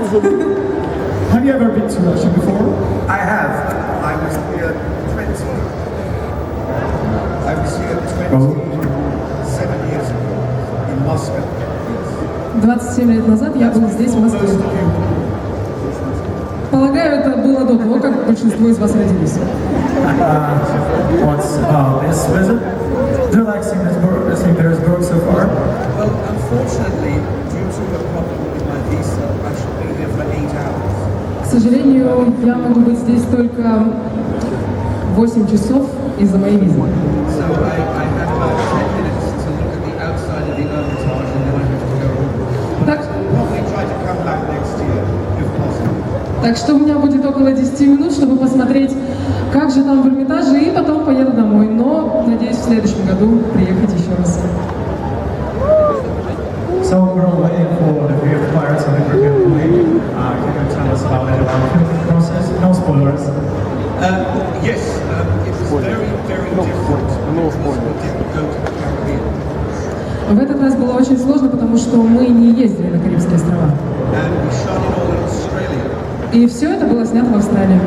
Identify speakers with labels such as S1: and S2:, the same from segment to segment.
S1: Have you ever been to Russia before?
S2: I have. I was here 27 years ago in Moscow.
S3: 27 лет назад я был здесь, в Москве. Полагаю, это было до того, как большинство из вас родились.
S1: What's this visit? Do you like St. Petersburg so far?
S2: Well, unfortunately, due to a problem with my visa, I should be here for 8 hours.
S3: К сожалению, я могу быть здесь только 8 часов из-за моей визы.
S2: So I have about 10 minutes to look at the outside of the Hermitage and then I have to go home. But I'll probably try to come back next year, if possible.
S3: Так что у меня будет около 10 минут, чтобы посмотреть, как же там в Эрмитаже, и потом поеду домой. Но, надеюсь, в следующем году приехать еще раз.
S1: So we're all waiting for the review of Pirates of the Caribbean movie. Can you tell us about it, about the filming process? No spoilers.
S2: Yes, it was very, very different because we didn't go to the Caribbean.
S3: В этот раз было очень сложно, потому что мы не ездили на Карибские острова.
S2: And we shot it all in Australia.
S3: И все это было снято в Австралии.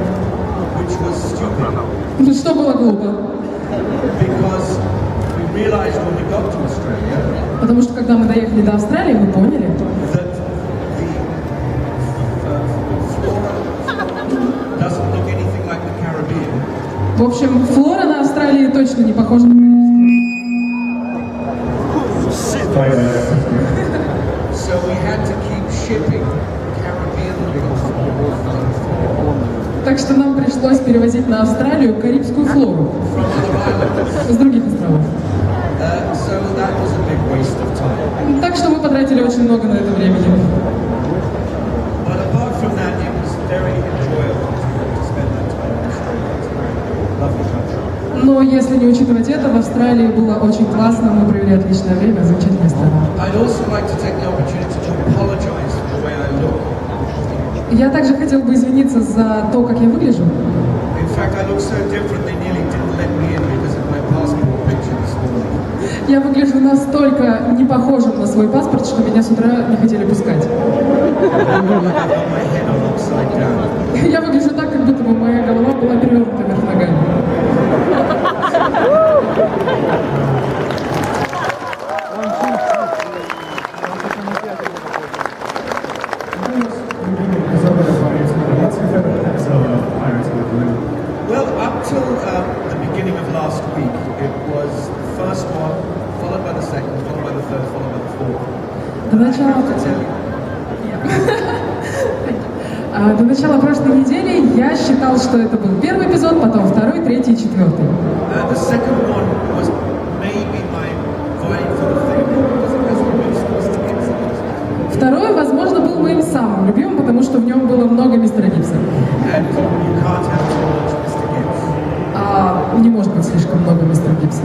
S2: Which was stupid.
S3: Ну что было глупо?
S2: Because we realized when we got to Australia.
S3: Потому что когда мы доехали до Австралии, мы поняли,
S2: That the flora doesn't look anything like the Caribbean.
S3: в общем, флора на Австралии точно не похожа на карибскую.
S2: So we had to keep shipping Caribbean
S3: Так что нам пришлось перевозить на Австралию карибскую флору
S2: from other islands.
S3: с других островов.
S2: So that was a big waste of time.
S3: Так что мы потратили очень много на это времени.
S2: But apart from that, it was very enjoyable to spend that time in Australia. It's a very lovely country.
S3: Но если не учитывать это, в Австралии было очень классно, мы провели отличное время, замечательные страна.
S2: I'd also like to take the opportunity to apologize for the way I look.
S3: Я также хотел бы извиниться за то, как я выгляжу.
S2: In fact, I look so different, they nearly didn't let me in because of my passport picture this morning.
S3: Я выгляжу настолько не похожим на свой паспорт, что меня с утра не хотели пускать. Я выгляжу так, как будто бы моя голова была перевернута вверх ногами.
S2: Well, up till the beginning of last week, it was the first one, followed by the second, followed by the third, followed by the fourth.
S3: До начала прошлой недели я считал, что это был первый эпизод, потом второй, третий и четвертый.
S2: The second one was maybe my vibe for the thing, because it has the most Mr. Gibson.
S3: Второй, возможно, был моим самым любимым, потому что в нем было много мистера Гибса.
S2: And you can't have too much Mr. Gibbs.
S3: А не может быть слишком много мистера Гибса.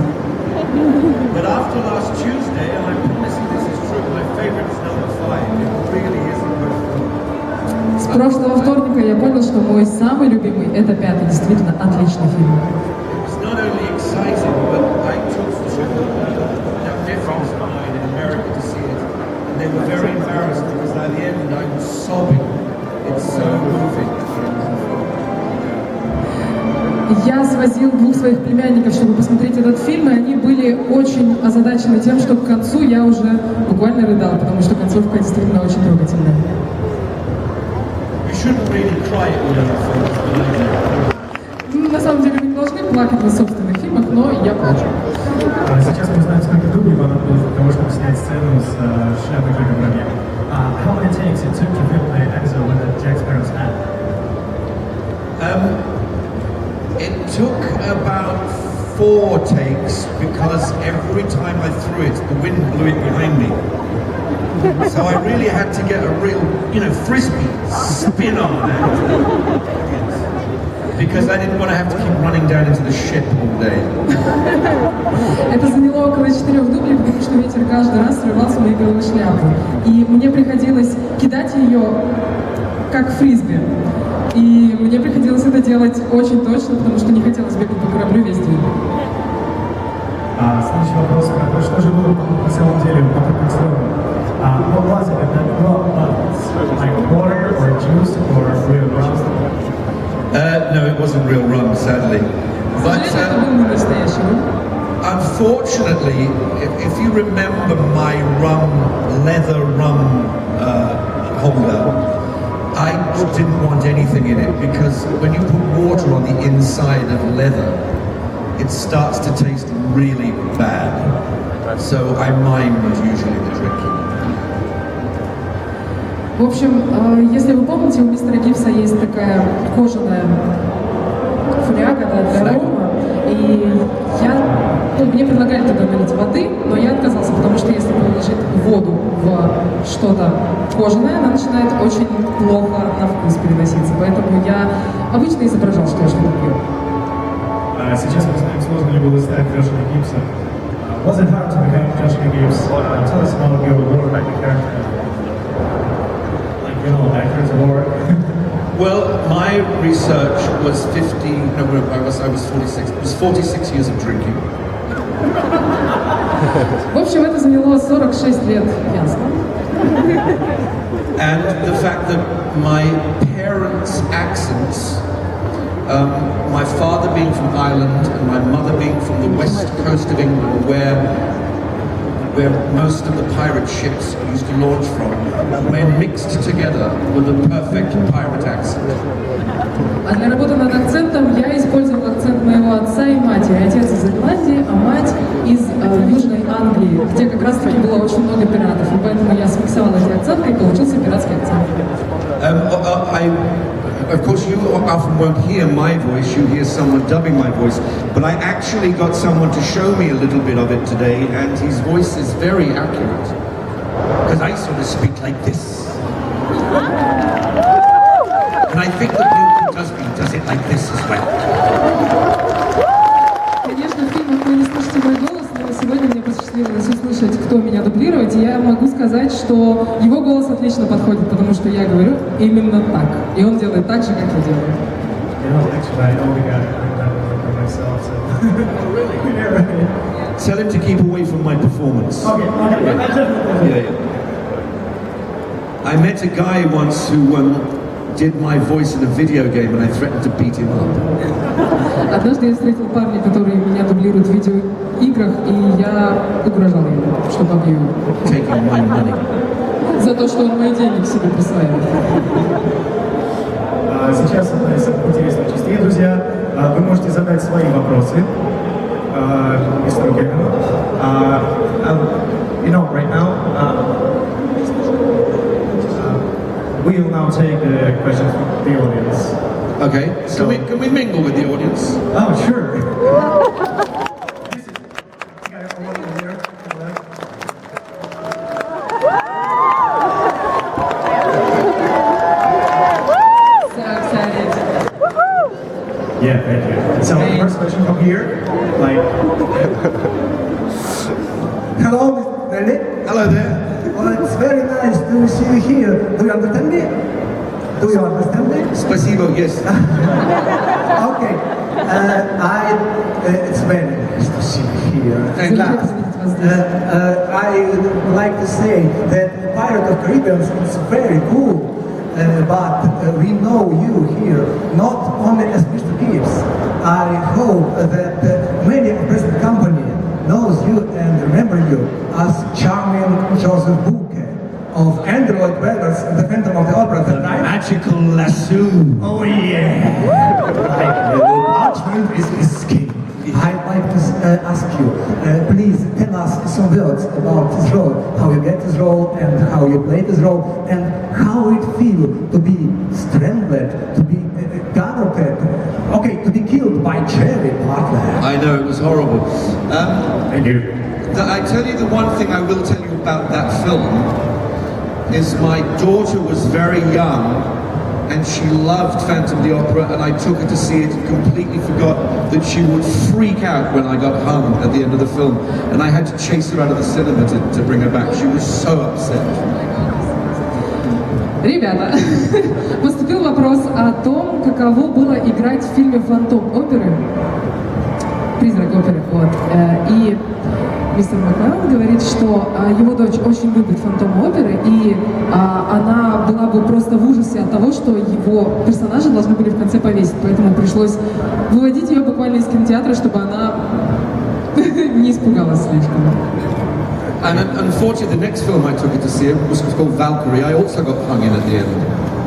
S2: But after last Tuesday, and I promise you this is true, my favorite is number 5. It really is incredible.
S3: С прошлого вторника я понял, что мой самый любимый — это пятый. Действительно отличный фильм.
S2: It was not only exciting, but I took two nephews of mine in America to see it. And they were very embarrassed because by the end I was sobbing. It's so moving.
S3: Я свозил двух своих племянников, чтобы посмотреть этот фильм, и они были очень озадачены тем, что к концу я уже буквально рыдал, потому что концовка действительно очень трогательная.
S2: You shouldn't really cry at your own films, but I do.
S3: Ну, на самом деле, мы не должны плакать на собственных фильмах, но я плачу.
S1: Сейчас мы знаем, сколько дублей понадобилось для того, чтобы снять сцену с шляпой Джека Воробья. How many takes it took to film the episode with the Jack Sparrow's hat?
S2: It took about 4 takes because every time I threw it, the wind blew it behind me. So I really had to get a real, frisbee spin on that. Because I didn't want to have to keep running down into the ship all day.
S3: Это заняло около 4 дублей, потому что ветер каждый раз срывал с моей головы шляпу. И мне приходилось кидать ее как фрисби. И мне приходилось это делать очень точно, потому что не хотелось бегать по кораблю весь день.
S1: Следующий вопрос про то, что же было на самом деле вокруг конструктора. What was it? Like water or juice or real rum?
S2: No, it wasn't real rum, sadly. But
S3: Это был не настоящий ром.
S2: unfortunately, if you remember my leather rum holder, I didn't want anything in it because when you put water on the inside of leather, it starts to taste really bad. So I mind usually the drinking.
S3: В общем, если вы помните, у мистера Гибса есть такая кожаная фляга для рома, и мне предлагали туда налить воды, но я отказался, потому что если положить воду в что-то кожаное, она начинает очень плохо на вкус переноситься, поэтому я обычно изображал, что я что-то пью.
S1: Сейчас мы знаем, сложно ли было стать Джошем Гибсом. Was it hard to become Joshua Gibbs? Tell us about your role like the character. Actors award.
S2: Well, my research was 50. No, I was 46. It was 46 years of drinking.
S3: В общем, это заняло 46 лет пьянства.
S2: And the fact that my parents' accents, my father being from Ireland and my mother being from the west coast of England, where most of the pirate ships used to launch from, when mixed together with a perfect pirate accent.
S3: А для работы над акцентом я использовал акцент моего отца и матери. Отец из Ирландии, а мать из Южной Англии, где как раз-таки было очень много пиратов. И поэтому я смиксовала эти акценты и получился пиратский акцент.
S2: Of course, you often won't hear my voice, you hear someone dubbing my voice, but I actually got someone to show me a little bit of it today, and his voice is very accurate. Because I sort of speak like this. And I think the bloke who does it like this as well.
S3: Конечно, в фильмах вы не слышите мой голос, но сегодня мне посчастливилось услышать, кто меня дублирует, и я могу сказать, что его голос отлично подходит, потому что я говорю именно так, и он делает так же, как я делаю.
S1: Actually, I only got it for myself, so... Really? Yeah, right.
S2: Tell him to keep away from my performance.
S1: Okay.
S2: Yeah. I met a guy once who did my voice in a video game and I threatened to beat him up.
S3: Однажды я встретил парня, который меня дублирует в видеоиграх, и я угрожал ему, что побью его.
S2: Taking my money.
S3: За то, что он мои деньги себе присваивает.
S1: Сейчас одна из самых интересных частей, друзья. Вы можете задать свои вопросы мистеру Кевину. Right now, we will now take the questions from the audience.
S2: Okay, so can we mingle with the audience?
S1: Oh, sure. This is the guy over here.
S3: So excited.
S1: Yeah, thank you. So, first question from here.
S4: Hello, Mr. Nelly.
S2: Hello there.
S4: Well, it's very nice to see you here. Do you understand me? Do you understand me?
S2: Spasibo, yes.
S4: Okay. It's very nice to see you here.
S2: Thank
S3: you.
S4: I would like to say that Pirate of Caribbean is very cool. But we know you here, not only as Mr. Gibbs. I hope that many of the present company knows you and remember you as charming Joseph Bouquet of Android Brothers and the Phantom of the Opera. The
S2: Magical lasso.
S4: Oh yeah! Like the parchment is king. I'd like to ask you, please tell us some words about this role, how you get this role and how you play this role and how it feels to be strangled, to be galloped, to be killed by Cherry Butler.
S2: I know, it was horrible.
S1: Thank you.
S2: I tell you the one thing I will tell you about that film is my daughter was very young and she loved Phantom of the Opera and I took her to see it and completely forgot that she would freak out when I got hung at the end of the film and I had to chase her out of the cinema to bring her back. She was so upset.
S3: Ребята, поступил вопрос о том, каково было играть в фильме «Фантом оперы», «Призрак оперы», вот. И мистер МакНally говорит, что его дочь очень любит фантом-оперы, и она была бы просто в ужасе от того, что его персонажи должны были в конце повесить, поэтому пришлось выводить ее буквально из кинотеатра, чтобы она не испугалась слишком.
S2: And unfortunately, the next film I took her to see was called Valkyrie. I also got hung in at the end.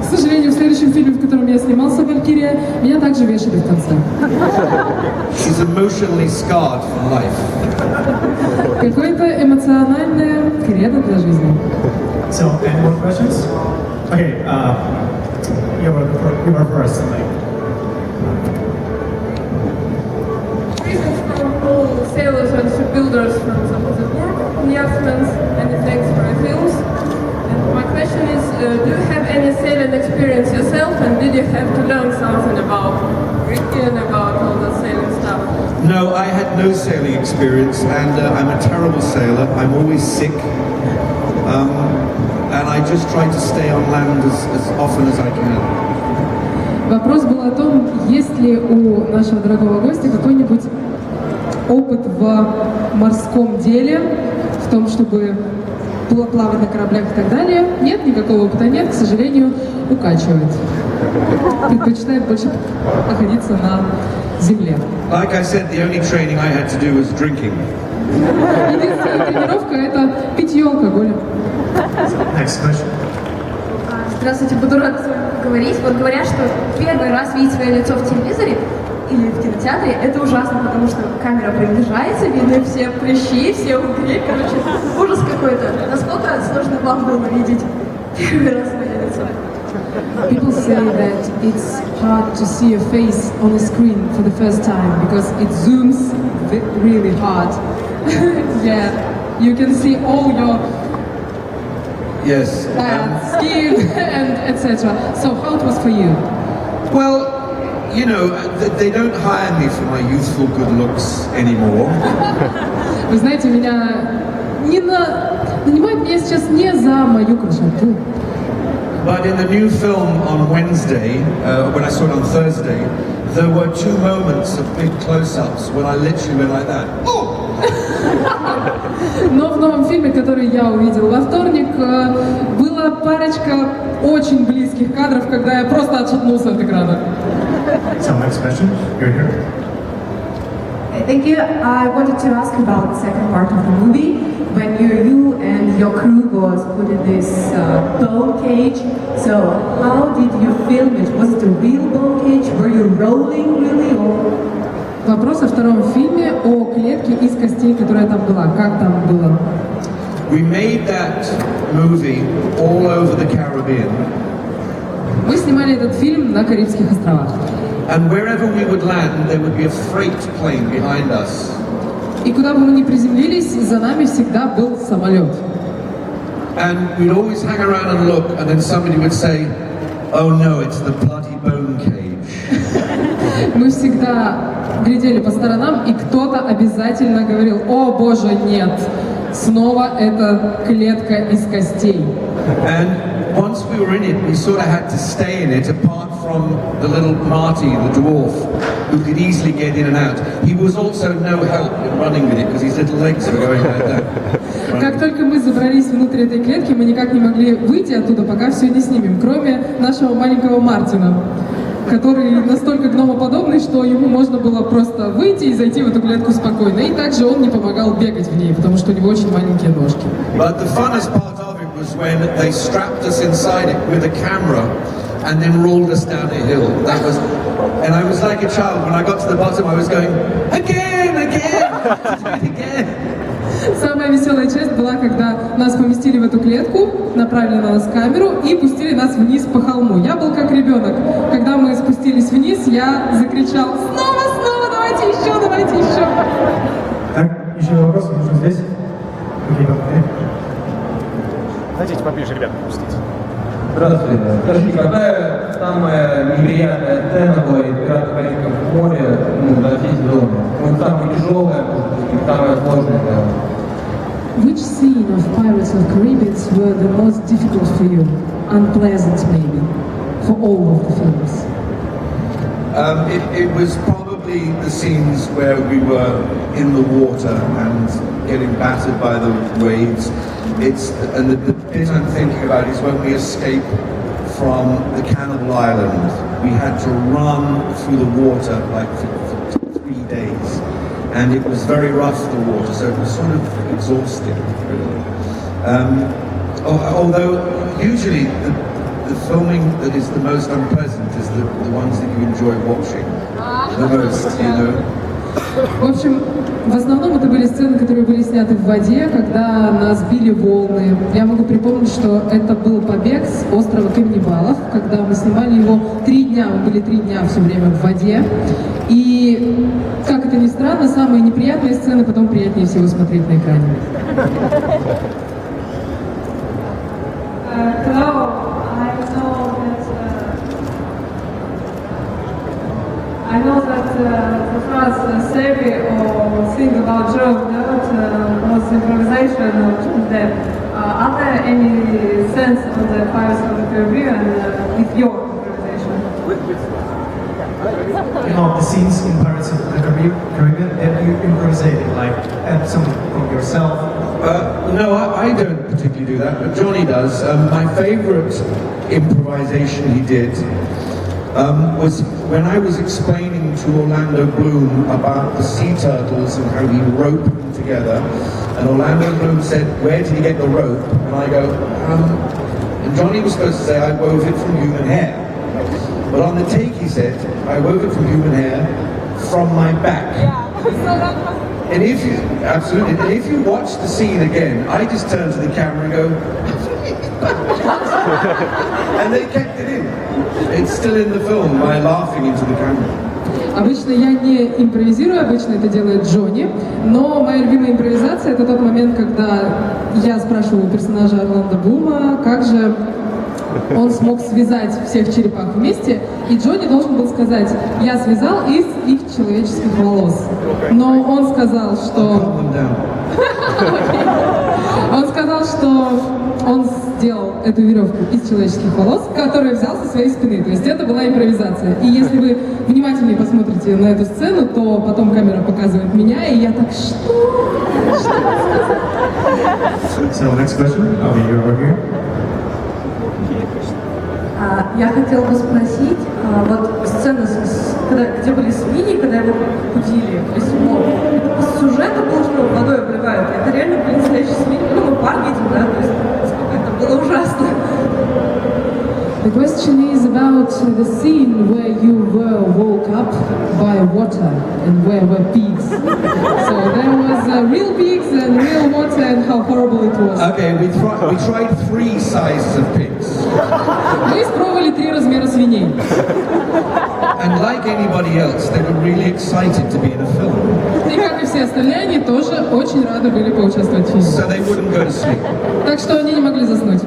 S3: К сожалению, в следующем фильме, в котором я снимался, «Валькирия», меня также вешали в конце.
S2: She's emotionally scarred from life.
S3: Какое-то эмоциональное кредо для жизни.
S1: So, any more questions? Okay, you were first.
S5: Greetings from all sailors and shipbuilders from Sankt-Peterburg, Yasmans, and thanks for the films. And my question is, do you have any sailing experience yourself, and did you have to learn something about Ricky and about all the sailing stuff?
S2: No, I had no sailing experience, and I'm a terrible sailor. I'm always sick, and I just try to stay on land as often as I can.
S3: Вопрос был о том, есть ли у нашего дорогого гостя какой-нибудь опыт в морском деле, в том, чтобы плавать на кораблях и так далее. Нет, никакого опыта нет, к сожалению, укачивает. Предпочитает больше находиться на земле.
S2: Like I said, the only training I had to do was drinking.
S3: Единственная тренировка – это питье алкоголя.
S1: Next question.
S6: Здравствуйте, буду рада с вами поговорить. Вот говорят, что первый раз видеть свое лицо в телевизоре или в кинотеатре – это ужасно, потому что камера приближается, видны все прыщи, все угли, короче, ужас какой-то. Насколько сложно вам было видеть первый раз свое лицо?
S3: People say that it's hard to see a face on a screen for the first time because it zooms really hard. Yeah, you can see all your
S2: Yes.
S3: skin and etc. So how it was for you?
S2: Well, you know, they don't hire me for my youthful good looks anymore.
S3: Вы знаете, нанимают меня сейчас не за мою красоту.
S2: But in the new film on Wednesday, when I saw it on Thursday, there were 2 moments of big close-ups when I literally went like that. Oh!
S3: Но в новом фильме, который я увидел во вторник, была парочка очень близких кадров, когда я просто отшатнулся от экрана.
S1: So, next question. You're here.
S7: Thank you. I wanted to ask about the second part of the movie. When you and your crew was put in this bone cage, so how did you film it? Was it a real bone cage? Were you rolling really? Or...
S3: Вопрос о втором фильме, о клетке из костей, которая там была. Как там было?
S2: We made that movie all over the Caribbean.
S3: Мы снимали этот фильм на Карибских островах.
S2: And wherever we would land, there would be a freight plane behind us.
S3: И куда бы мы ни приземлились, за нами всегда был самолет.
S2: And we'd always hang around and look, and then somebody would say, "Oh no, it's the bloody bone cage."
S3: Мы всегда глядели по сторонам, и кто-то обязательно говорил: «О, боже, нет! Снова эта клетка из костей».
S2: And once we were in it, we sort of had to stay in it, apart from the little Marty, the dwarf, who could easily get in and out. He was also no help in running with it, because his little legs were going like that.
S3: Как только мы забрались внутрь этой клетки, мы никак не могли выйти оттуда, пока все не снимем, кроме нашего маленького Мартина, который настолько гномоподобный, что ему можно было просто выйти и зайти в эту клетку спокойно. И также он не помогал бегать в ней, потому что у него очень маленькие ножки.
S2: But the funnest part of it was when they strapped us inside it with a camera and then rolled us down a hill. That was, and I was like a child. When I got to the bottom, I was going, again, again.
S3: Самая веселая часть была, когда нас поместили в эту клетку, направили на нас камеру и пустили нас вниз по холму. Я был как ребенок. Когда мы спустились вниз, я закричал: снова, давайте еще.
S1: Так, еще вопрос, нужно здесь. Окей,
S8: Дайте поближе, ребята, пустить.
S9: Здравствуйте. Скажите, какая самая неприятная сцена была из «Пиратов Карибского моря» за все сезоны? Самая тяжелая, самая сложная?
S3: Which scene of Pirates of Caribbean were the most difficult for you? Unpleasant, maybe, for all of the films?
S2: It was probably the scenes where we were in the water and getting battered by the waves. And the bit I'm thinking about is when we escape from the cannibal island. We had to run through the water like for 3 days, and it was very rough, the water, so it was sort of exhausting, really. Although usually the filming that is the most unpleasant is the ones that you enjoy watching the most, you know.
S3: В общем, в основном это были сцены, которые были сняты в воде, когда нас били волны. Я могу припомнить, что это был побег с острова Камнебалов, когда мы снимали его 3 дня, мы были 3 дня все время в воде. И, как это ни странно, самые неприятные сцены потом приятнее всего смотреть на экране.
S5: Hello, I know that the phrase "savvy" or "think about joke" was improvisation of them. Are there any sense of the Pirates of the Caribbean with your improvisation?
S1: You know, the scenes in Pirates of the Caribbean that you improvised, like add something from yourself.
S2: No, I don't particularly do that, but Johnny does. My favorite improvisation he did was when I was explaining to Orlando Bloom about the sea turtles and how he roped them together, and Orlando Bloom said, "Where did he get the rope?" And I go, and Johnny was supposed to say, "I wove it from human hair." But on the take he said, "I wove it from human hair from my back." And if you, absolutely, and if you watch the scene again, I just turn to the camera and go, and they kept it in. It's still in the film by laughing into the camera.
S3: Обычно я не импровизирую, обычно это делает Джонни, но моя любимая импровизация — это тот момент, когда я спрашиваю у персонажа Орландо Блума, как же он смог связать всех черепах вместе, и Джонни должен был сказать: «Я связал из их человеческих волос». Но он сказал, что... Он сказал, что он сделал эту веревку из человеческих волос, которую взял со своей спины. То есть это была импровизация. И если вы внимательнее посмотрите на эту сцену, то потом камера показывает меня, и я так: что?
S1: So next question, I'll be over here.
S6: Я хотела бы спросить, вот сцена, где были свиньи, когда его будили, то есть это по сюжету было, что водой обливают, это реально были настоящие свиньи, ну мы пар видим, да, то есть это было ужасно.
S3: The question is about the scene where you were woke up by water and where were pigs. So there was real pigs and real water and how horrible it was.
S2: Okay, we tried 3 sizes of pigs.
S3: Мы испробовали 3 размера свиней.
S2: And like anybody else, they were really excited to be in a film.
S3: И как и все остальные, они тоже очень рады были поучаствовать в фильме.
S2: So they wouldn't go to sleep.
S3: Так что они не могли заснуть.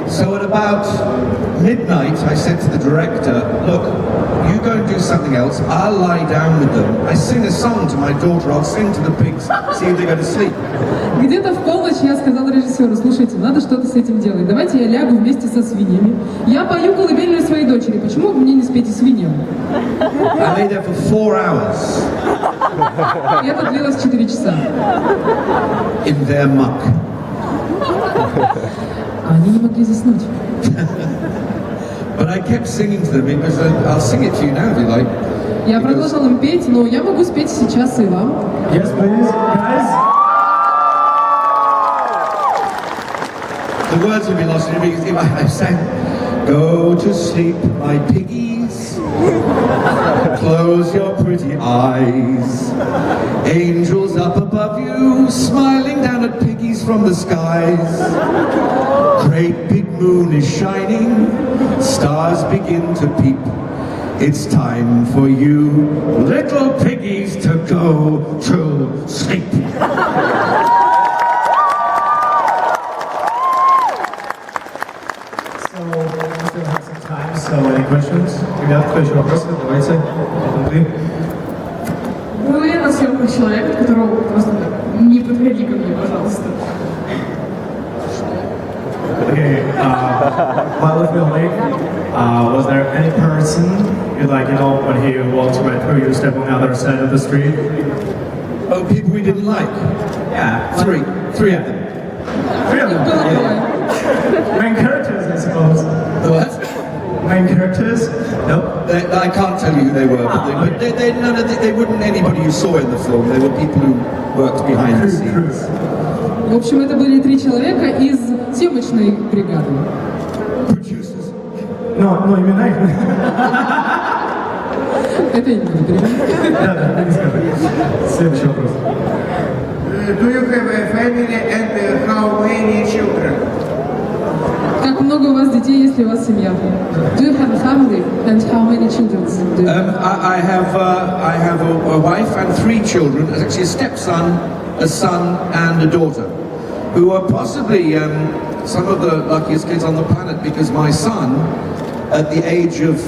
S2: So at about midnight, I said to the director, "Look, you go and do something else. I'll lie down with them. I sing a song to my daughter. I'll sing to the pigs, see if they go to sleep."
S3: Где-то в полночь я сказала режиссеру: «Слушайте, надо что-то с этим делать. Давайте я лягу вместе со свиньями. Я пою колыбельную своей дочери. Почему бы мне не спеть и свиньям?»
S2: I lay there for 4 hours.
S3: И это длилось 4 часа.
S2: In their muck.
S3: Они не могли заснуть.
S2: But I kept singing to them because I'll sing it to you now if you like.
S3: Я продолжала им петь, но я могу спеть сейчас и вам.
S1: Yes, please, guys.
S2: The words will be lost if I sang, "Go to sleep, my piggies. Close your pretty eyes. Angels up above you, smiling down at piggies from the skies. Great big moon is shining, stars begin to peep. It's time for you, little piggies, to go to sleep."
S1: So we still have some time. So any questions? Ребят, кто еще вопросы? Давайте. Ты.
S5: Был я на съемках человека, которого просто не подходи ко мне, пожалуйста.
S1: Okay, while filming, was there any person you like, when he walks right through you, step on the other side of the street?
S2: Oh, people we didn't like.
S1: Yeah.
S2: Three of them.
S1: Three of them. Yeah. Main characters, I suppose.
S2: What?
S1: Main characters? Nope.
S2: I can't tell you who they were, but they wouldn't anybody you saw in the film. They were people who worked behind the scenes.
S3: В общем, это были 3 человека из съемочной бригады.
S2: Producers.
S1: No, имена их.
S3: Это я не буду переводить.
S1: Да, не скажу. Следующий вопрос.
S8: Do you have a family and how many children?
S3: Как много у вас детей, если у вас семья? Do you have a family and how many children do you have?
S2: I have a wife and 3 children. Actually, a stepson, a son, and a daughter, who are possibly some of the luckiest kids on the planet. Because my son, at the age of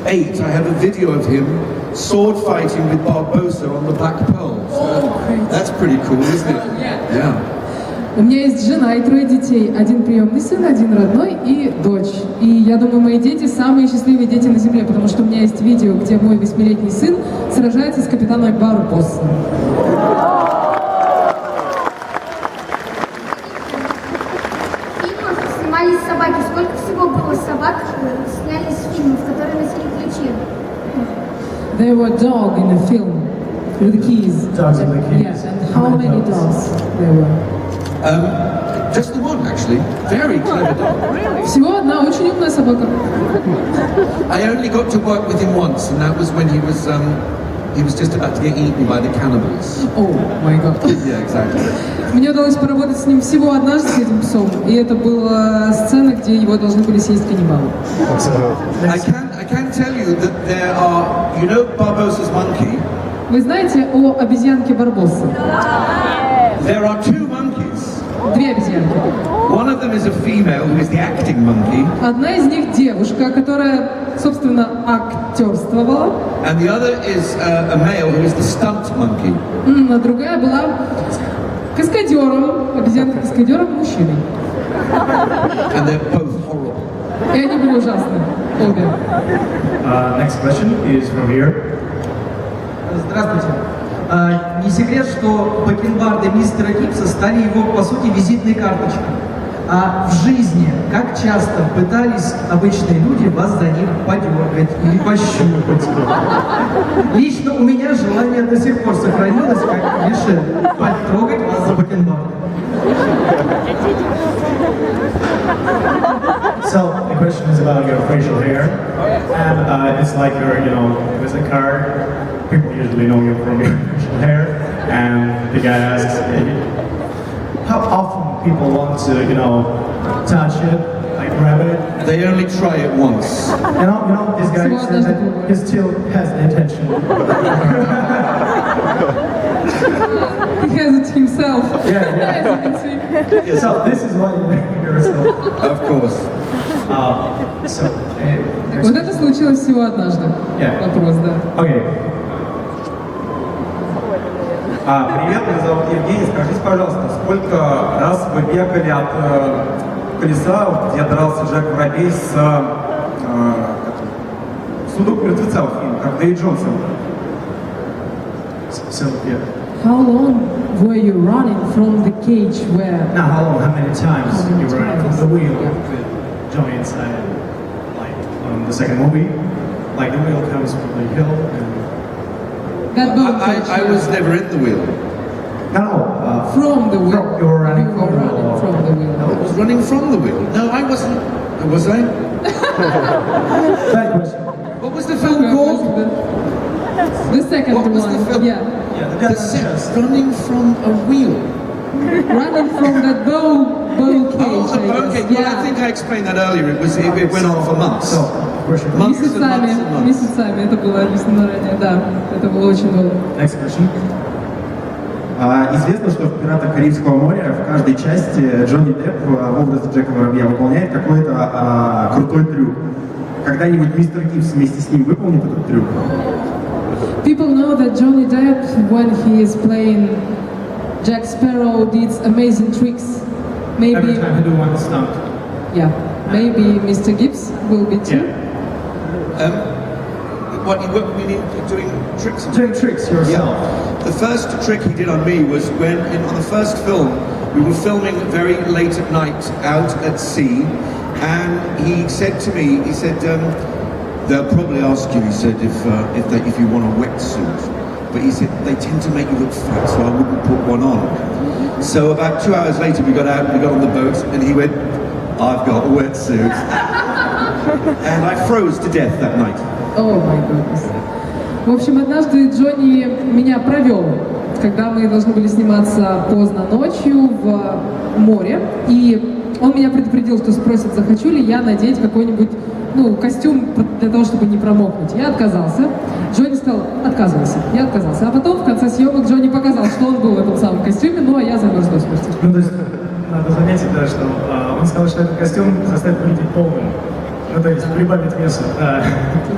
S2: 8, I have a video of him sword fighting with Barbosa on the Black Pearl. So that's pretty cool, isn't it? Yeah.
S3: У меня есть жена и 3 детей. 1 приемный сын, 1 родной и дочь. И я думаю, мои дети самые счастливые дети на земле, потому что у меня есть видео, где мой 8-летний сын сражается с капитаном Барбоссом.
S10: В фильмах снимались собаки. Сколько всего было собак сняли с фильмов, которые носили ключи?
S3: There were dogs in the film with the keys.
S1: Dogs with the keys.
S3: Yes, and how many dogs there were?
S2: Just the one, actually. Very clever dog.
S3: Всего одна очень умная собака.
S2: I only got to work with him once, and that was when he was just about to get eaten by the cannibals.
S3: О, май гад.
S2: Yeah, exactly.
S3: Мне удалось поработать с ним всего однажды, с этим псом, и это была сцена, где его должны были съесть каннибалы.
S2: I can tell you that there are, you know, Barbossa's monkey.
S3: Вы знаете о обезьянке Барбосса?
S2: There are 2 monkeys.
S3: 2 обезьянки.
S2: One of them is a female who is the acting monkey,
S3: Одна из них девушка, которая, собственно, актерствовала,
S2: and the other is a male who is the stunt monkey.
S3: а другая была каскадером, обезьянка-каскадером мужчиной.
S2: And they're both horrible.
S3: И они были ужасны, обе.
S1: Next question is from here.
S11: Здравствуйте. Не секрет, что бакенбарды мистера Гибса стали его, по сути, визитной карточкой. А в жизни как часто пытались обычные люди вас за них подергать или пощупать? Лично у меня желание до сих пор сохранилось, как Мишель, потрогать вас за бакенбарды.
S1: So the question is about your facial hair, and it's like your, visit card. People usually know you from your facial hair, and the guy asks, how often people want to, touch it, like grab it.
S2: They only try it once.
S1: This guy says that he still has the intention.
S3: He has it himself.
S1: Yeah.
S3: As you can see.
S1: So this is why you're making yourself.
S2: Of course.
S3: Вот это случилось всего однажды. Вопрос, да.
S1: Okay.
S12: Привет, меня зовут Евгений. Скажите, пожалуйста, сколько раз вы бегали от колеса, где дрался Джек Воробей с «Сундук мертвеца» в фильме, как Дэйв Джонсон?
S1: So, yeah.
S3: How long were you running from the cage where...
S1: Now, how many times you were from the wheel
S3: Yeah.
S1: with Johnny inside, like on the second movie? Like the wheel comes from the hill and...
S3: That boat cage,
S2: I was never in the wheel.
S1: No,
S3: from the wheel.
S1: You were running
S3: You were
S1: from the
S3: running
S1: wheel.
S3: from the wheel.
S2: I was running from the wheel. No, I wasn't. Was I?
S1: That question.
S2: What was the film called?
S3: The second
S2: What was
S3: one.
S2: the film?
S3: Yeah.
S2: Running from a wheel.
S3: Running from that bow cage.
S2: Oh, the
S3: I
S2: boat
S3: guess.
S2: cage. Well, I think I explained that earlier. It went on for months.
S1: So, question.
S2: Months and months and months.
S3: Месяцами. Это было объяснено ранее. Да, это было очень долго.
S1: Next question.
S12: Известно, что в «Пиратах Карибского моря» в каждой части Джонни Депп в образе Джека Воробья выполняет какой-то крутой трюк. Когда-нибудь мистер Гибс вместе с ним выполнит этот трюк?
S3: People know that Johnny Depp, when he is playing Jack Sparrow, did amazing tricks. Maybe,
S1: Every time you do one stunt.
S3: yeah, maybe Mr. Gibbs will be too.
S2: What, you worked doing tricks?
S4: Doing tricks yourself.
S2: Yeah. The first trick he did on me was when, on the first film, we were filming very late at night out at sea, and he said to me, he said, they'll probably ask you, he said, if you want a wetsuit. But he said, they tend to make you look fat, so I wouldn't put one on. So about 2 hours later, we got out, we got on the boat, and he went, I've got a wetsuit. And I froze to death that night.
S3: Oh my goodness. В общем, однажды Джонни меня провел, когда мы должны были сниматься поздно ночью в море, и он меня предупредил, что спросит, захочу ли я надеть какой-нибудь, костюм для того, чтобы не промокнуть. Я отказался. Джонни сказал, отказывайся. Я отказался. А потом в конце съемок Джонни показал, что он был в этом самом костюме, ну а я замерз до смерти.
S1: То есть надо заметить, да, что он сказал, что этот костюм заставит выглядеть полным. То есть прибавить веса.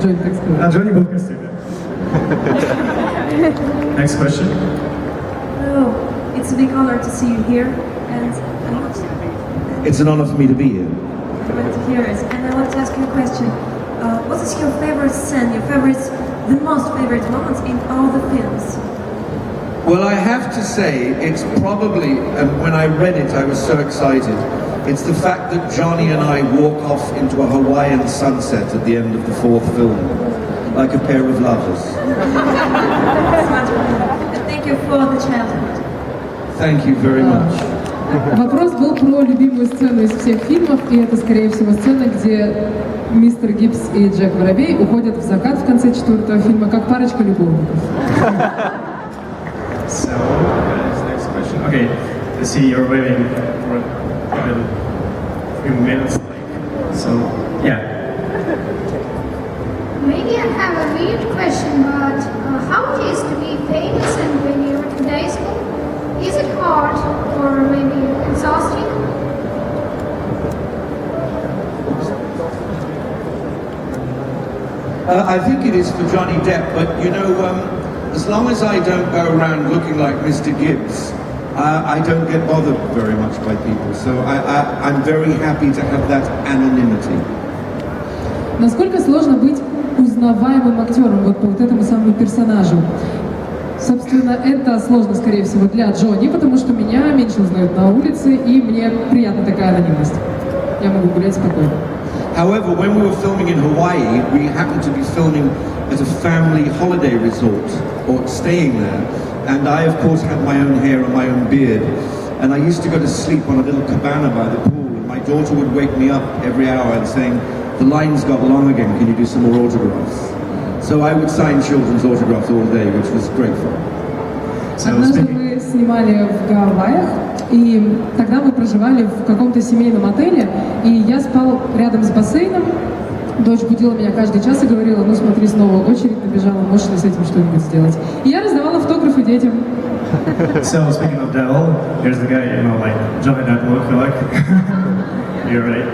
S3: Джонни так сказал.
S1: А Джонни был в костюме. Next question.
S6: Oh, it's a big honor to see you here, and
S2: It's an honor for me to be here.
S6: to hear it. And I want to ask you a question. What is your favorite scene, the most favorite moments in all the films?
S2: Well, I have to say, it's probably, and when I read it, I was so excited. It's the fact that Johnny and I walk off into a Hawaiian sunset at the end of the fourth film, like a pair of lovers.
S6: Thank you for the childhood.
S2: Thank you very much.
S3: Вопрос был про любимую сцену из всех фильмов, и это, скорее всего, сцена, где мистер Гибс и Джек Воробей уходят в закат в конце 4-го фильма, как парочка любовников.
S1: So, next question. Okay, I see you're waiting for a few minutes. So, yeah.
S10: Maybe I have a weird question, but how it is to be famous and when you're recognizable? Is it hard or maybe exhausting?
S2: I think it is for Johnny Depp, but as long as I don't go around looking like Mr. Gibbs, I don't get bothered very much by people. So I'm very happy to have that anonymity.
S3: Насколько сложно быть узнаваемым актером вот по вот этому самому персонажу? Собственно, это сложно, скорее всего, для Джонни, потому что меня меньше узнают на улице, и мне приятна такая анонимность. Я могу гулять спокойно.
S2: However, when we were filming in Hawaii, we happened to be filming at a family holiday resort, or staying there, and I, of course, had my own hair and my own beard, and I used to go to sleep on a little cabana by the pool, and my daughter would wake me up every hour and saying, the line's got long again, can you do some more autographs? So I would sign children's autographs all day, which was great fun.
S3: Однажды мы снимали в Гавайях, и тогда мы проживали в каком-то семейном отеле, и я спал рядом с бассейном. Дочь будила меня каждый час и говорила, ну смотри, снова очередь набежала, можешь ли с этим что-нибудь сделать? И я раздавала автографы детям.
S1: So, speaking of devil, here's the guy, like, Johnny Depp look like. You're right.